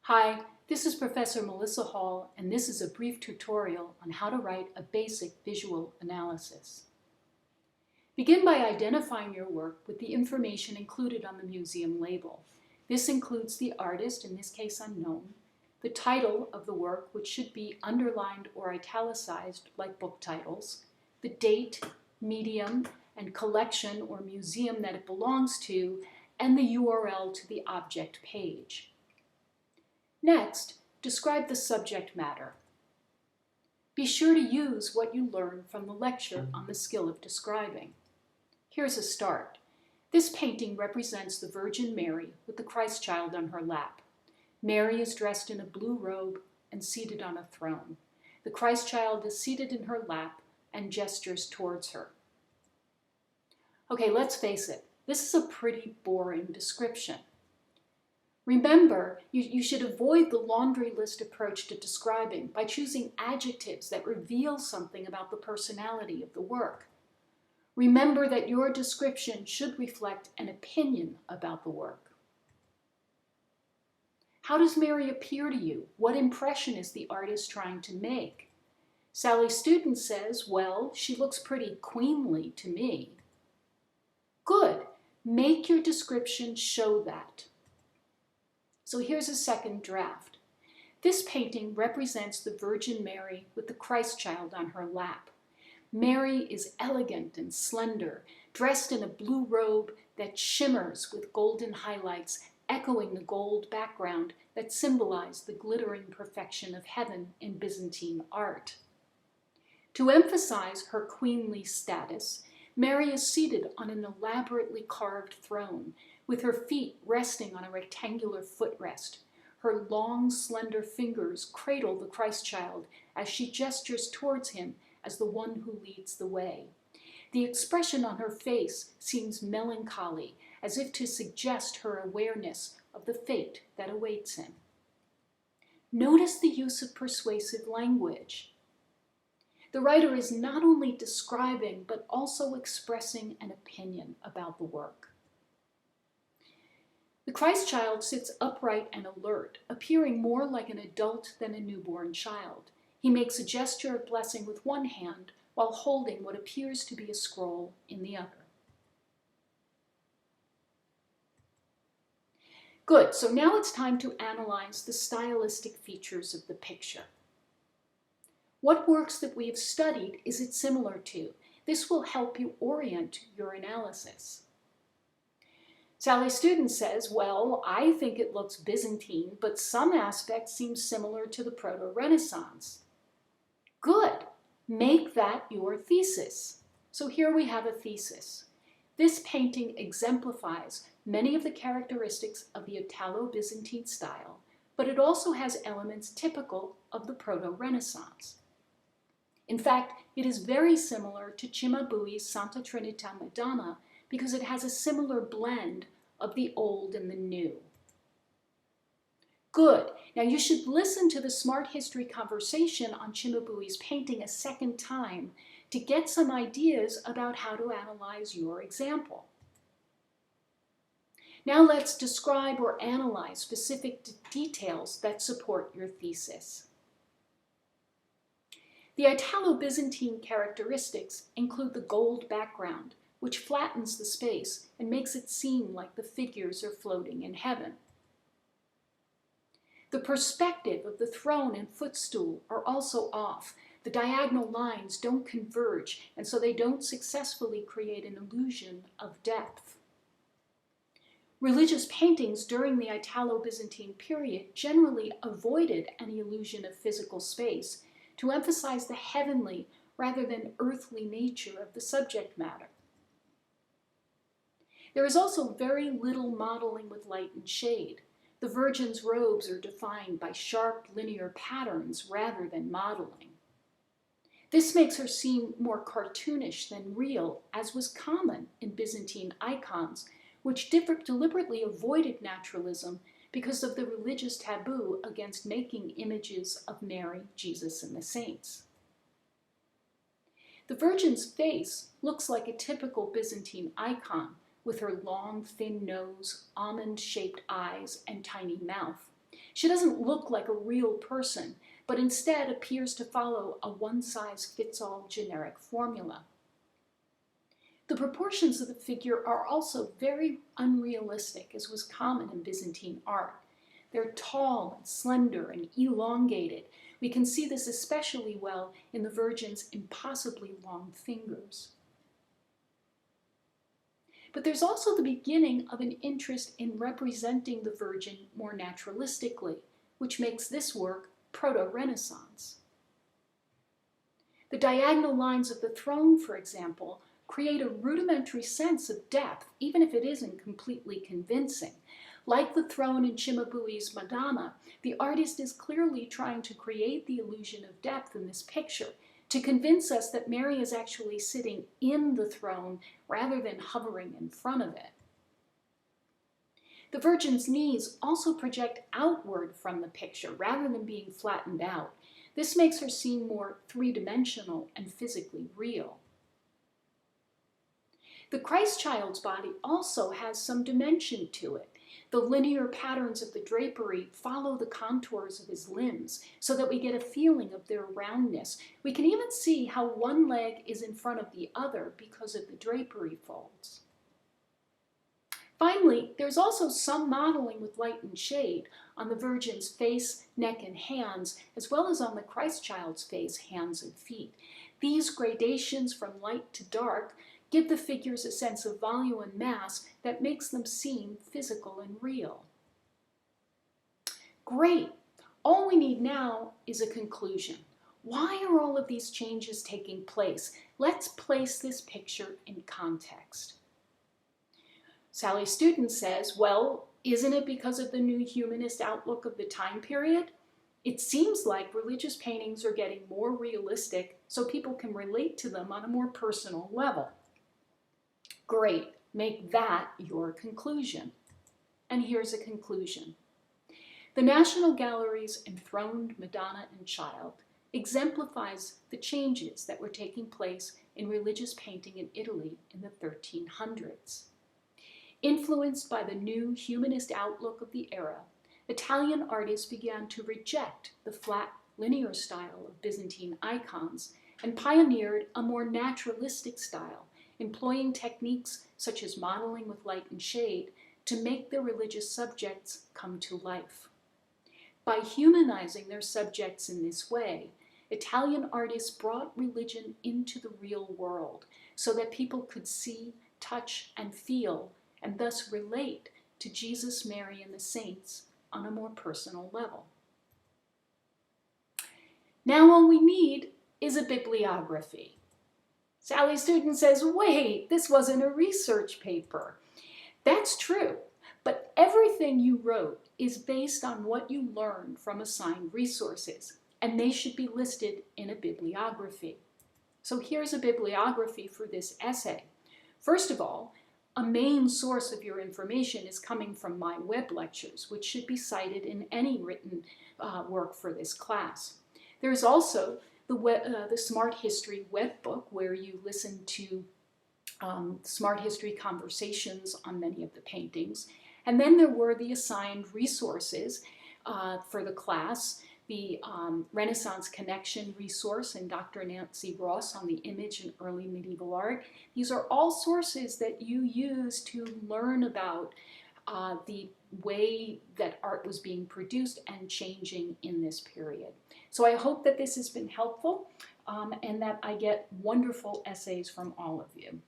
Hi, this is Professor Melissa Hall, and this is a brief tutorial on how to write a basic visual analysis. Begin by identifying your work with the information included on the museum label. This includes the artist, in this case unknown, the title of the work, which should be underlined or italicized like book titles, the date, medium, and collection or museum that it belongs to, and the URL to the object page. Next, describe the subject matter. Be sure to use what you learned from the lecture on the skill of describing. Here's a start. This painting represents the Virgin Mary with the Christ child on her lap. Mary is dressed in a blue robe and seated on a throne. The Christ child is seated in her lap and gestures towards her. Okay, let's face it, this is a pretty boring description. Remember, you should avoid the laundry list approach to describing by choosing adjectives that reveal something about the personality of the work. Remember that your description should reflect an opinion about the work. How does Mary appear to you? What impression is the artist trying to make? Sally Student says, well, she looks pretty queenly to me. Good. Make your description show that. So here's a second draft. This painting represents the Virgin Mary with the Christ child on her lap. Mary is elegant and slender, dressed in a blue robe that shimmers with golden highlights, echoing the gold background that symbolized the glittering perfection of heaven in Byzantine art. To emphasize her queenly status, Mary is seated on an elaborately carved throne, with her feet resting on a rectangular footrest. Her long, slender fingers cradle the Christ child as she gestures towards him as the one who leads the way. The expression on her face seems melancholy, as if to suggest her awareness of the fate that awaits him. Notice the use of persuasive language. The writer is not only describing, but also expressing an opinion about the work. The Christ child sits upright and alert, appearing more like an adult than a newborn child. He makes a gesture of blessing with one hand while holding what appears to be a scroll in the other. Good, so now it's time to analyze the stylistic features of the picture. What works that we have studied is it similar to? This will help you orient your analysis. Sally Student says, well, I think it looks Byzantine, but some aspects seem similar to the Proto-Renaissance. Good. Make that your thesis. So here we have a thesis. This painting exemplifies many of the characteristics of the Italo-Byzantine style, but it also has elements typical of the Proto-Renaissance. In fact, it is very similar to Cimabue's Santa Trinità Madonna because it has a similar blend of the old and the new. Good. Now you should listen to the Smart History conversation on Cimabue's painting a second time to get some ideas about how to analyze your example. Now let's describe or analyze specific details that support your thesis. The Italo-Byzantine characteristics include the gold background, which flattens the space and makes it seem like the figures are floating in heaven. The perspective of the throne and footstool are also off. The diagonal lines don't converge, and so they don't successfully create an illusion of depth. Religious paintings during the Italo-Byzantine period generally avoided any illusion of physical space to emphasize the heavenly rather than earthly nature of the subject matter. There is also very little modeling with light and shade. The Virgin's robes are defined by sharp linear patterns rather than modeling. This makes her seem more cartoonish than real, as was common in Byzantine icons, which deliberately avoided naturalism because of the religious taboo against making images of Mary, Jesus, and the saints. The Virgin's face looks like a typical Byzantine icon, with her long, thin nose, almond-shaped eyes, and tiny mouth. She doesn't look like a real person, but instead appears to follow a one-size-fits-all generic formula. The proportions of the figure are also very unrealistic, as was common in Byzantine art. They're tall and slender and elongated. We can see this especially well in the Virgin's impossibly long fingers. But there's also the beginning of an interest in representing the Virgin more naturalistically, which makes this work proto-Renaissance. The diagonal lines of the throne, for example, create a rudimentary sense of depth, even if it isn't completely convincing. Like the throne in Cimabue's Madonna, the artist is clearly trying to create the illusion of depth in this picture, to convince us that Mary is actually sitting in the throne rather than hovering in front of it. The Virgin's knees also project outward from the picture rather than being flattened out. This makes her seem more three-dimensional and physically real. The Christ child's body also has some dimension to it. The linear patterns of the drapery follow the contours of his limbs so that we get a feeling of their roundness. We can even see how one leg is in front of the other because of the drapery folds. Finally, there's also some modeling with light and shade on the Virgin's face, neck, and hands, as well as on the Christ child's face, hands, and feet. These gradations from light to dark give the figures a sense of volume and mass that makes them seem physical and real. Great! All we need now is a conclusion. Why are all of these changes taking place? Let's place this picture in context. Sally Student says, well, isn't it because of the new humanist outlook of the time period? It seems like religious paintings are getting more realistic so people can relate to them on a more personal level. Great, make that your conclusion. And here's a conclusion. The National Gallery's enthroned Madonna and Child exemplifies the changes that were taking place in religious painting in Italy in the 1300s. Influenced by the new humanist outlook of the era, Italian artists began to reject the flat, linear style of Byzantine icons and pioneered a more naturalistic style, employing techniques such as modeling with light and shade to make their religious subjects come to life. By humanizing their subjects in this way, Italian artists brought religion into the real world so that people could see, touch, and feel, and thus relate to Jesus, Mary, and the saints on a more personal level. Now all we need is a bibliography. Sally Student says, wait, this wasn't a research paper. That's true, but everything you wrote is based on what you learned from assigned resources, and they should be listed in a bibliography. So here's a bibliography for this essay. First of all, a main source of your information is coming from my web lectures, which should be cited in any written work for this class. There's also the Smart History webbook, where you listen to Smart History conversations on many of the paintings. And then there were the assigned resources for the class, the Renaissance Connection resource and Dr. Nancy Ross on the image in early medieval art. These are all sources that you use to learn about the way that art was being produced and changing in this period. So I hope that this has been helpful and that I get wonderful essays from all of you.